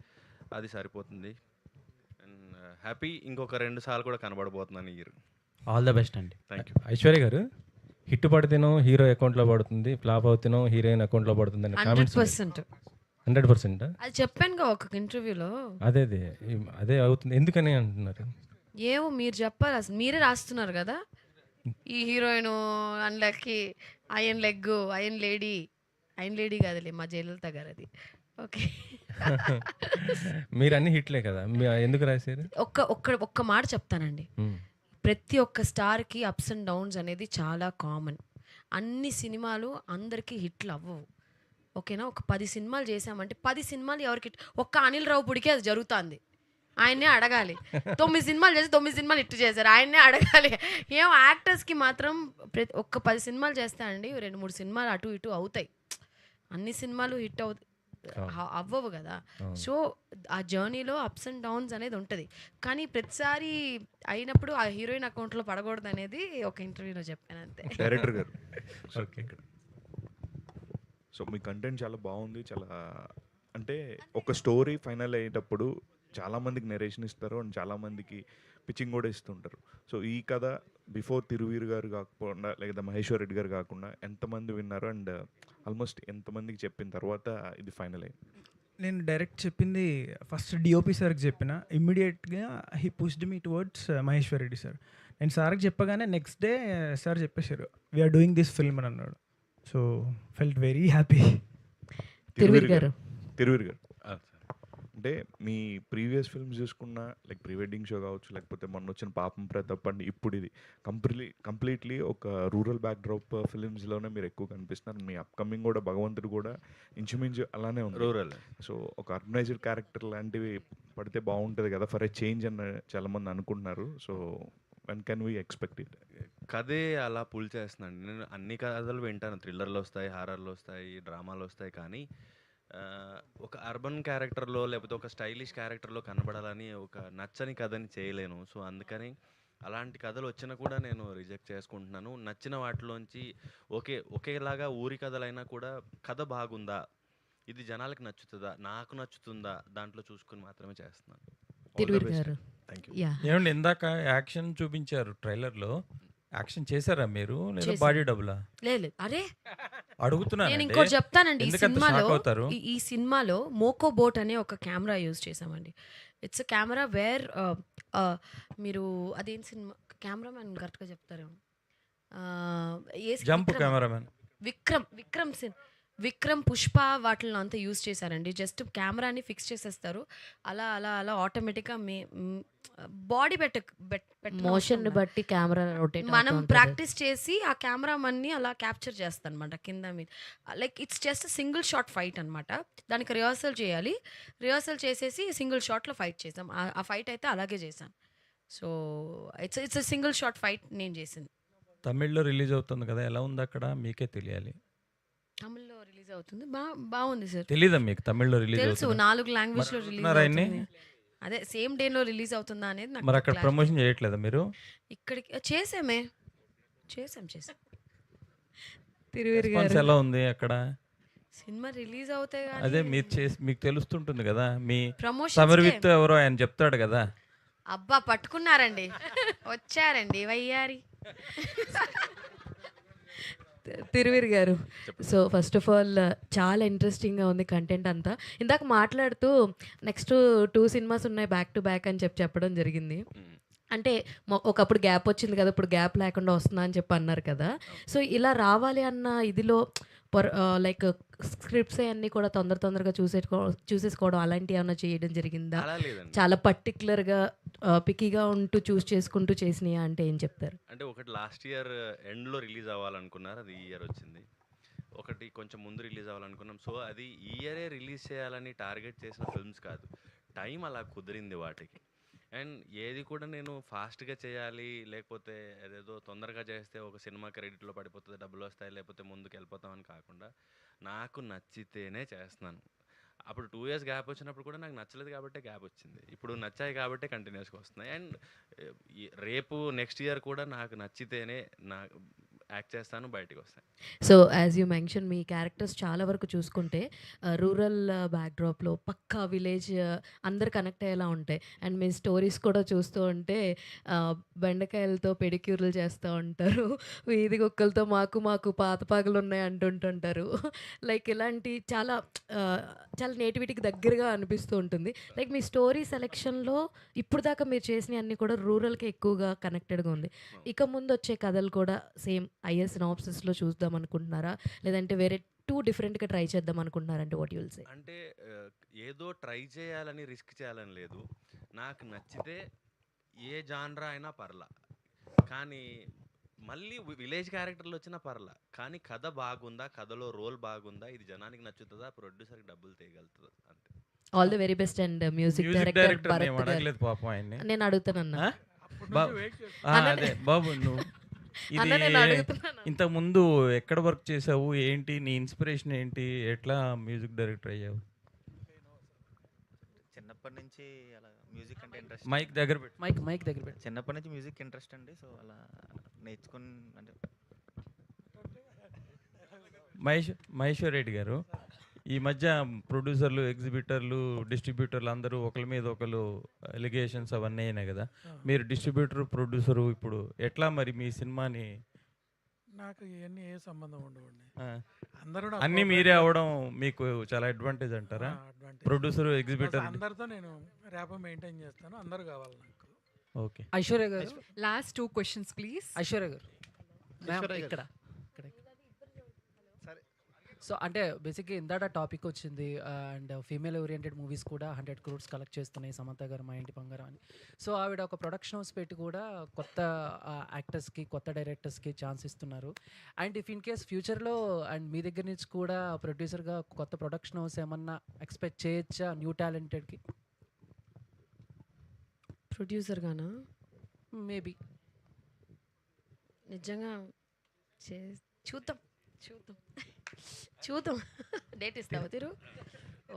అది సరిపోతుంది. అండ్ హ్యాపీ, ఇంకొక 2 సార్లు కూడా కనబడబోతున్నాను ఈ ఇయర్. ఆల్ ద బెస్ట్ అండి. Thank you. Aishwarya garu, hit పడితేనో hero అకౌంట్లో పడుతుంది, ఫ్లాప్ అవుతేనో హీరోయిన్ అకౌంట్లో పడుతుంది అని కామెంట్స్ 100%. అది చెప్పానుగా ఒక ఇంటర్వ్యూలో. అదే అవుతుంది, ఎందుకని అంటున్నారు? ఏమో మీరు చెప్పాలి, అసలు మీరే రాస్తున్నారు కదా, ఈ హీరోయిన్ అందులోకి అయన్ లెగ్, అయన్ లేడీ కాదులే మా జయలలిత గారు అది. ఓకే మీరు అన్ని హిట్లే కదా, ఎందుకు రాశారు? ఒక్క మాట చెప్తానండి, ప్రతి ఒక్క స్టార్కి అప్స్ అండ్ డౌన్స్ అనేది చాలా కామన్. అన్ని సినిమాలు అందరికీ హిట్లు అవ్వవు, ఓకేనా? ఒక 10 సినిమాలు చేసామంటే 10 సినిమాలు ఎవరికి ఒక్క అనిల్ రావుపూడికి అది జరుగుతుంది, ఆయన్నే అడగాలి. 9 సినిమాలు చేసి 9 సినిమాలు హిట్ చేశారు, ఆయన్నే అడగాలి. ఏమో యాక్టర్స్కి మాత్రం ఒక్క 10 సినిమాలు చేస్తానండి, 2-3 సినిమాలు అటు ఇటు అవుతాయి, అన్ని సినిమాలు హిట్ అవ్వవు కదా. సో ఆ జర్నీలో అప్స్ అండ్ డౌన్స్ అనేది ఉంటుంది, కానీ ప్రతిసారి అయినప్పుడు ఆ హీరోయిన్ అకౌంట్లో పడకూడదు అనేది ఒక ఇంటర్వ్యూలో చెప్పాను అంతే. డైరెక్టర్ గారు, సో మీ కంటెంట్ చాలా బాగుంది. చాలా అంటే ఒక స్టోరీ ఫైనల్ అయ్యేటప్పుడు చాలామందికి నెరేషన్ ఇస్తారు అండ్ చాలామందికి పిచ్చింగ్ కూడా ఇస్తుంటారు. సో ఈ కథ బిఫోర్ తిరువీర్ గారు కాకుండా లేదా మహేశ్వర్ రెడ్డి గారు కాకుండా ఎంతమంది విన్నారు అండ్ ఆల్మోస్ట్ ఎంతమందికి చెప్పిన తర్వాత ఇది ఫైనల్ అయింది? నేను డైరెక్ట్ చెప్పింది ఫస్ట్ డిఓపి సార్కి చెప్పిన, ఇమ్మీడియట్గా he pushed me towards Maheshwar Reddy sir. నేను సార్కి చెప్పగానే నెక్స్ట్ డే సార్ చెప్పేశారు వీఆర్ డూయింగ్ దిస్ ఫిల్మ్ అని అన్నాడు. So felt very happy. Thiruveer గారు అంటే మీ ప్రీవియస్ ఫిల్మ్స్ చూసుకున్నా, లైక్ ప్రీ వెడ్డింగ్ షో కావచ్చు, లేకపోతే మొన్న వచ్చిన పాపం ప్రతాప్ అండి, ఇప్పుడు ఇది కంప్లీట్లీ ఒక రూరల్ బ్యాక్డ్రాప్ ఫిలిమ్స్లోనే మీరు ఎక్కువ కనిపిస్తున్నారు. మీ అప్కమింగ్ కూడా భగవంతుడు కూడా ఇంచుమించు అలానే ఉంది, రూరల్. సో ఒక ఆర్గనైజ్డ్ క్యారెక్టర్ లాంటివి పడితే బాగుంటుంది కదా ఫర్ ఎ చేంజ్ అని చాలామంది అనుకుంటున్నారు. So when can we expect it? కథే అలా పుల్ చేస్తున్నాను నేను. అన్ని కథలు వింటాను, థ్రిల్లర్లు వస్తాయి, హారర్లు వస్తాయి, డ్రామాలు వస్తాయి, కానీ ఒక అర్బన్ క్యారెక్టర్లో లేకపోతే ఒక స్టైలిష్ క్యారెక్టర్లో కనబడాలని ఒక నచ్చని కథని చేయలేను. సో అందుకని అలాంటి కథలు వచ్చినా కూడా నేను రిజెక్ట్ చేసుకుంటున్నాను. నచ్చిన వాటిలోంచి ఒకేలాగా ఊరి కథలైనా కూడా కథ బాగుందా, ఇది జనాలకు నచ్చుతుందా, నాకు నచ్చుతుందా, దాంట్లో చూసుకుని మాత్రమే చేస్తున్నాను. Thank you. ఏమండి, ఇందాక యాక్షన్ చూపించారు ట్రైలర్లో, యాక్షన్ చేశారా మీరు లేదా బాడీ డబులా? లేదు, అరే అడుగుతున్నాను. నేను ఇంకోటి చెప్తానండి, ఈ సినిమాలో మోకో బోట్ అనే ఒక కెమెరా యూజ్ చేసామండి. ఇట్స్ అ కెమెరా వేర్ మీరు అదేం సినిమా కెమెరామెన్ కరెక్ట్గా చెప్తారేమో, జంప్ కెమెరామెన్ విక్రమ్ పుష్ప వాటిని అంతా యూజ్ చేశారండి. జస్ట్ కెమెరాని ఫిక్స్ చేసేస్తారు, అలా అలా అలా ఆటోమేటిక్గా బాడీ మోషన్ బట్టి కెమెరా రొటేట్ మనం ప్రాక్టీస్ చేసి ఆ కెమెరా మన్ని అలా క్యాప్చర్ చేస్తాం అనమాట కింద మీద. Like it's just single shot fight అనమాట. దానికి రిహర్సల్ చేయాలి, రిహర్సల్ చేసేసి సింగిల్ షాట్లో ఫైట్ చేసాం. ఆ ఫైట్ అయితే అలాగే చేసాం. So it's single shot fight నేను చేసింది. తమిళ్లో రిలీజ్ అవుతుంది కదా, ఎలా ఉంది అక్కడ మీకే తెలియాలి. తమిళ్లో రిలీజ్ అవుతుంది, బాగుంది సార్. తెలీదా మీకు తమిళ్లో రిలీజ్ తెలుసు, 4 లాంగ్వేజ్లో రిలీజ్ అవుతుంది. అదే సేమ్ డేలో రిలీజ్ అవుతుందా అనేది నాకు. మరి అక్కడ ప్రమోషన్ చేయట్లేదా మీరు? ఇక్కడికి చేసాం. తిరువీర్ గారు ఎలా ఉంది అక్కడ? సినిమా రిలీజ్ అవుతాయి కానీ అదే మీకు తెలుస్తుంటుంది కదా, మీ ప్రమోషన్ సమర్విత్ ఎవరో ఆయన చెప్తాడు కదా. అబ్బా పట్టుకున్నారండి, వచ్చారండి వయ్యారి. తిరువీర్ గారు, సో ఫస్ట్ ఆఫ్ ఆల్ చాలా ఇంట్రెస్టింగ్గా ఉంది కంటెంట్ అంతా. ఇందాక మాట్లాడుతూ నెక్స్ట్ 2 సినిమాస్ ఉన్నాయి బ్యాక్ టు బ్యాక్ అని చెప్పడం జరిగింది. అంటే ఒకప్పుడు గ్యాప్ వచ్చింది కదా, ఇప్పుడు గ్యాప్ లేకుండా వస్తుందా అని చెప్పి అన్నారు కదా. సో ఇలా రావాలి అన్న ఇదిలో లైక్ స్క్రిప్ట్స్ అన్నీ కూడా తొందరగా చూసేసుకోవడం అలాంటివి ఏమైనా చేయడం జరిగిందా? అలా లేదండి. చాలా పర్టికులర్గా పికీగా ఉంటూ చూస్ చేసుకుంటూ చేసినాయా అంటే ఏం చెప్తారు? అంటే ఒకటి లాస్ట్ ఇయర్ ఎండ్లో రిలీజ్ అవ్వాలనుకున్నారు, అది ఈ ఇయర్ వచ్చింది. ఒకటి కొంచెం ముందు రిలీజ్ అవ్వాలనుకున్నాం. సో అది ఈ ఇయరే రిలీజ్ చేయాలని టార్గెట్ చేసిన ఫిల్మ్స్ కాదు, టైం అలా కుదిరింది వాటికి. అండ్ ఏది కూడా నేను ఫాస్ట్గా చేయాలి, లేకపోతే అదేదో తొందరగా చేస్తే ఒక సినిమా క్రెడిట్లో పడిపోతుంది, డబ్బులు వస్తాయి, లేకపోతే ముందుకు వెళ్ళిపోతామని కాకుండా నాకు నచ్చితేనే చేస్తున్నాను. అప్పుడు 2 years గ్యాప్ వచ్చినప్పుడు కూడా నాకు నచ్చలేదు కాబట్టి గ్యాప్ వచ్చింది, ఇప్పుడు నచ్చాయి కాబట్టి కంటిన్యూస్గా వస్తున్నాయి. అండ్ రేపు నెక్స్ట్ ఇయర్ కూడా నాకు నచ్చితేనే నాకు యాక్ట్ చేస్తాను, బయటికి వస్తాను. So as you mention me characters చాలా వరకు చూసుకుంటే రూరల్ బ్యాక్డ్రాప్లో పక్కా విలేజ్ అందరు కనెక్ట్ అయ్యేలా ఉంటాయి. అండ్ మీ స్టోరీస్ కూడా చూస్తూ ఉంటే బెండకాయలతో పెడిక్యూర్లు చేస్తూ ఉంటారు, వీధి కుక్కలతో మాకు పాతపాగలు ఉన్నాయి అంటుంటుంటారు. లైక్ ఇలాంటి చాలా చాలా నేటివిటీకి దగ్గరగా అనిపిస్తూ ఉంటుంది. లైక్ మీ స్టోరీ సెలెక్షన్లో ఇప్పుడు దాకా మీరు చేసినవి అన్నీ కూడా రూరల్కి ఎక్కువగా కనెక్టెడ్గా ఉంది. ఇక ముందు వచ్చే కథలు కూడా సేమ్ ఐఎస్ సినాప్సిస్లో చూద్దాం అనుకుంటున్నారా, లేదంటే వేరే 2 డిఫరెంట్గా ట్రై చేద్దాం అనుకుంటున్నారంటే వాట్ యుల్ సే? అంటే ఏదో ట్రై చేయాలని రిస్క్ చేయాలని లేదు, నాకు నచ్చితే ఏ జాన్రా అయినా పర్లా, కానీ మళ్ళీ విలేజ్ క్యారెక్టర్లు వచ్చినా పర్లా, కానీ కథ బాగుందా, కథలో రోల్ బాగుందా, ఇది జనానికి నచ్చుతుందా, ప్రొడ్యూసర్కి డబ్బులు తీయగలుగుతుందా, అంతే. All the very best. And music director Bharat గారు, పాపం ఆయన్ని నేను అడుగుతానన్నా. అదే బాబు, నువ్వు అన్న నేను ఇది అడుగుతున్నాను. ఇంతకుముందు ఎక్కడ వర్క్ చేసావు, ఏంటి నీ ఇన్స్పిరేషన్ ఏంటి, ఎట్లా మ్యూజిక్ డైరెక్టర్ అయ్యావు? చిన్నప్పటి నుంచి అలా మ్యూజిక్ అంటే ఇంట్రెస్ట్. మైక్ దగ్గర పెట్టు. మైక్ దగ్గర పెట్టు. చిన్నప్పటి నుంచి మ్యూజిక్ ఇంట్రెస్ట్ అండి, సో అలా నేర్చుకుని అంటే మహేశ్వర్ రెడ్డి గారు, ఈ మధ్య ప్రొడ్యూసర్లు, ఎగ్జిబిటర్లు, డిస్ట్రిబ్యూటర్లు అందరూ ఒకరి మీద ఒకరు ఎలిగేషన్స్ అవన్నీ అయినాయి కదా. మీరు డిస్ట్రిబ్యూటర్, ప్రొడ్యూసరు, ఇప్పుడు ఎట్లా మరి మీ సినిమాని? నాకు ఇవన్నీ ఏ సంబంధం ఉండవండి. ఆ, అందరూ అన్నీ మీరే అవ్వడం మీకు చాలా అడ్వాంటేజ్ అంటారా? ప్రొడ్యూసర్, ఎగ్జిబిటర్ అందరితో నేను ర్యాప్ మెయింటైన్ చేస్తాను, అందరూ కావాలి నాకు. ఓకే. ఐశ్వర్య గారు, లాస్ట్ 2 questions ప్లీజ్. ఐశ్వర్య గారు ఇక్కడ సో అంటే బేసిక్గా ఇందాక టాపిక్ వచ్చింది అండ్ ఫీమేల్ ఓరియంటెడ్ మూవీస్ కూడా 100 crores కలెక్ట్ చేస్తున్నాయి, సమంత గారు, మా ఇంటి బంగారం అని. సో ఆవిడ ఒక ప్రొడక్షన్ హౌస్ పెట్టి కూడా కొత్త యాక్టర్స్కి, కొత్త డైరెక్టర్స్కి ఛాన్స్ ఇస్తున్నారు. అండ్ ఇఫ్ ఇన్ కేస్ ఫ్యూచర్లో అండ్ మీ దగ్గర నుంచి కూడా ప్రొడ్యూసర్గా కొత్త ప్రొడక్షన్ హౌస్ ఏమన్నా ఎక్స్పెక్ట్ చేయొచ్చా న్యూ టాలెంటెడ్కి? ప్రొడ్యూసర్గానా? మేబీ నిజంగా చూద్దాం డేట్ ఇస్తావా తిరు?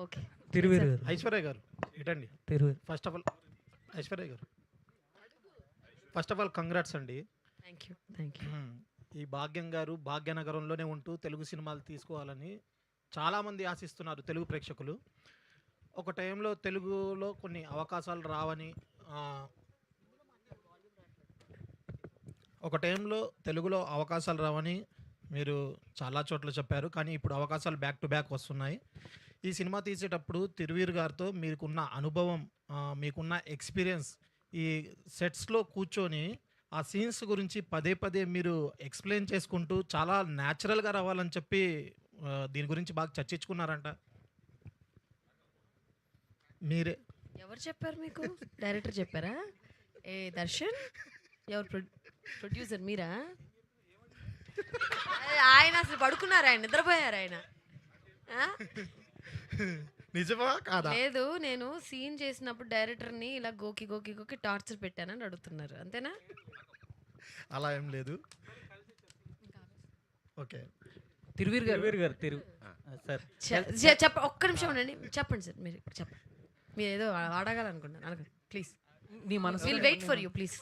ఓకే. తిరువీర్ ఐశ్వర్య గారు ఇటండి. ఫస్ట్ ఆఫ్ ఆల్ కంగ్రాట్స్ అండి. Thank you. ఈ భాగ్యం గారు భాగ్యనగరంలోనే ఉంటూ తెలుగు సినిమాలు తీసుకోవాలని చాలామంది ఆశిస్తున్నారు తెలుగు ప్రేక్షకులు. ఒక టైంలో తెలుగులో కొన్ని అవకాశాలు రావని, తెలుగులో అవకాశాలు రావని మీరు చాలా చోట్ల చెప్పారు, కానీ ఇప్పుడు అవకాశాలు బ్యాక్ టు బ్యాక్ వస్తున్నాయి. ఈ సినిమా తీసేటప్పుడు తిరువీర్ గారితో మీకున్న అనుభవం, మీకున్న ఎక్స్పీరియన్స్, ఈ సెట్స్లో కూర్చొని ఆ సీన్స్ గురించి పదే మీరు ఎక్స్ప్లెయిన్ చేసుకుంటూ చాలా న్యాచురల్గా రావాలని చెప్పి దీని గురించి బాగా చర్చించుకున్నారంట. మీరే ఎవరు చెప్పారు మీకు? డైరెక్టర్ చెప్పారా? ఏ దర్శన్? ఎవరు ప్రొడ్యూసర్? మీరా? ఆయన అసలు పడుకున్నారా? ఆయన నిద్రపోయారు? ఆయన నిజమా కాదా? లేదు, నేను సీన్ చేసినప్పుడు డైరెక్టర్ని ఇలా గోకి టార్చర్ పెట్టానని అడుగుతున్నారు, అంతేనా? అలా ఏం లేదు. ఓకే. తిరువీర్ గారు సార్ ఒక్క నిమిషం ఉండండి, చెప్పండి సార్. మీరు చెప్పండి, మీరు ఏదో అడగాలనుకుంటున్నాను, అడగండి ప్లీజ్. నీ మనసు will wait for you please.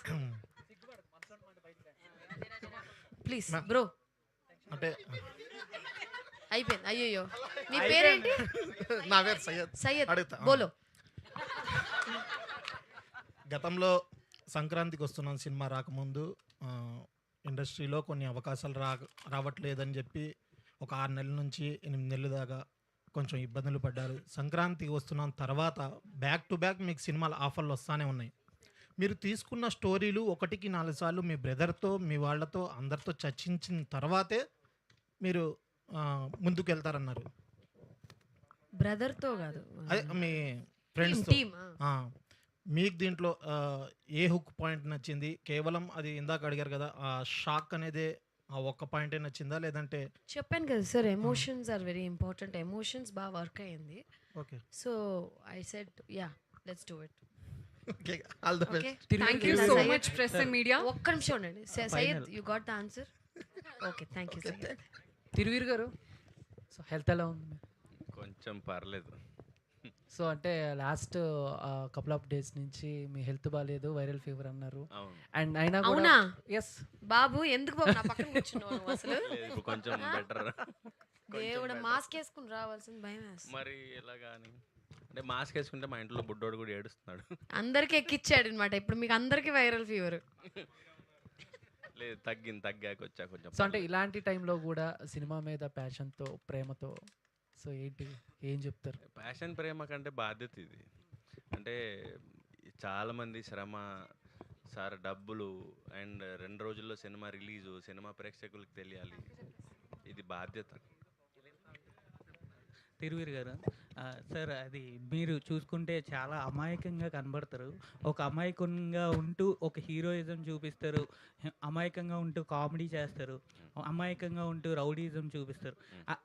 Please bro. అంటే అయిపోయింది. అయ్యో, మీ పేరేంటి? నా పేరు సయ్యద్. అడుగుతా బోలో. గతంలో సంక్రాంతికి వస్తున్నాను సినిమా రాకముందు ఇండస్ట్రీలో కొన్ని అవకాశాలు రావట్లేదని చెప్పి ఒక 6 నెలల నుంచి 8 నెలల దాకా కొంచెం ఇబ్బందులు పడ్డారు. సంక్రాంతికి వస్తున్న తర్వాత బ్యాక్ టు బ్యాక్ మీకు సినిమాల ఆఫర్లు వస్తూనే ఉన్నాయి. మీరు తీసుకున్న స్టోరీలు 1కి 4 సార్లు మీ బ్రదర్తో, మీ వాళ్ళతో, అందరితో చర్చించిన తర్వాతే మీరు ముందుకు వెళ్తారన్నారు. బ్రదర్తో కాదు, అదే మీ ఫ్రెండ్స్ టీమ్. మీకు దీంట్లో ఏ హుక్ పాయింట్ నచ్చింది? కేవలం అది ఇందాక అడిగారు కదా, ఆ షాక్ అనేదే ఆ ఒక్క పాయింటే నచ్చిందా, లేదంటే? చెప్పాను కదా sir, emotions are very important. Emotions బాగా వర్క్ అయ్యింది. Okay. So I said ya, let's do it. Okay, all the best. Thank you so much, press and media. ఒక్క నిమిషం ఉండండి. Syed, you got the answer? Okay, thank you Syed. Thiruveer గారు, so health ఎలా ఉంది? కొంచెం పర్లేదు. సో అంటే లాస్ట్ కపుల్ ఆఫ్ డేస్ నుంచి మీ హెల్త్ బాగాలేదు, వైరల్ ఫీవర్ అన్నారు. అండ్ అయినా అవునా? ఎస్ బాబు, ఎందుకు బాబు నా పక్కన కూర్చున్నావు నువ్వు అసలు? కొంచెం బెటర్. దేవుడు, మాస్క్ వేసుకుని రావాల్సిన భయం వేస్తుంది. మరి ఎలాగాని అంటే మాస్క్ వేసుకుంటే మా ఇంట్లో బుడ్డోడు కూడా ఏడుస్తున్నాడు. అందరికి ఎక్కిచ్చాడు అనమాట. ఇప్పుడు మీకు అందరికి వైరల్ ఫీవర్. లేదు, తగ్గాక వచ్చా కొంచెం. సో అంటే ఇలాంటి టైంలో కూడా సినిమా మీద ప్యాషన్తో, ప్రేమతో, సో ఏంటి, ఏం చెప్తారు? ప్యాషన్, ప్రేమ కంటే బాధ్యత ఇది. అంటే చాలామంది శ్రమ సార్, డబ్బులు, అండ్ 2 రోజుల్లో సినిమా రిలీజు, సినిమా ప్రేక్షకులకు తెలియాలి, ఇది బాధ్యత. తిరువీర్ గారు, సార్ అది మీరు చూసుకుంటే చాలా అమాయకంగా కనబడతారు. ఒక అమాయకంగా ఉంటూ ఒక హీరోయిజం చూపిస్తారు, అమాయకంగా ఉంటూ కామెడీ చేస్తారు, అమాయకంగా ఉంటూ రౌడీజం చూపిస్తారు.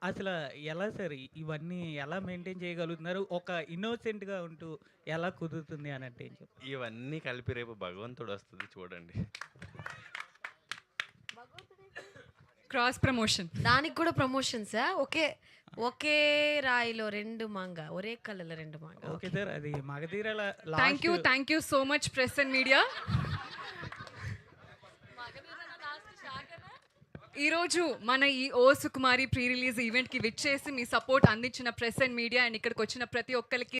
అసలు ఎలా సార్ ఇవన్నీ ఎలా మెయింటైన్ చేయగలుగుతున్నారు? ఒక ఇన్నోసెంట్గా ఉంటూ ఎలా కుదురుతుంది అన్నట్టు ఏం చెప్పు. ఇవన్నీ కలిపి రేపు భగవంతుడు వస్తుంది చూడండి. Cross promotion. దానికి కూడా ప్రమోషన్సా? ఒకే రాయిలో 2 మాంగ, ఒరే కళ్ళలో 2 మాంగ. ఓకే సార్, అది మగధీరాల Thank you so much, press and media. ఈరోజు మన ఈ ఓ సుకుమారి ప్రీ రిలీజ్ ఈవెంట్కి విచ్చేసి మీ సపోర్ట్ అందించిన ప్రెస్ అండ్ మీడియా అండ్ ఇక్కడికి వచ్చిన ప్రతి ఒక్కరికి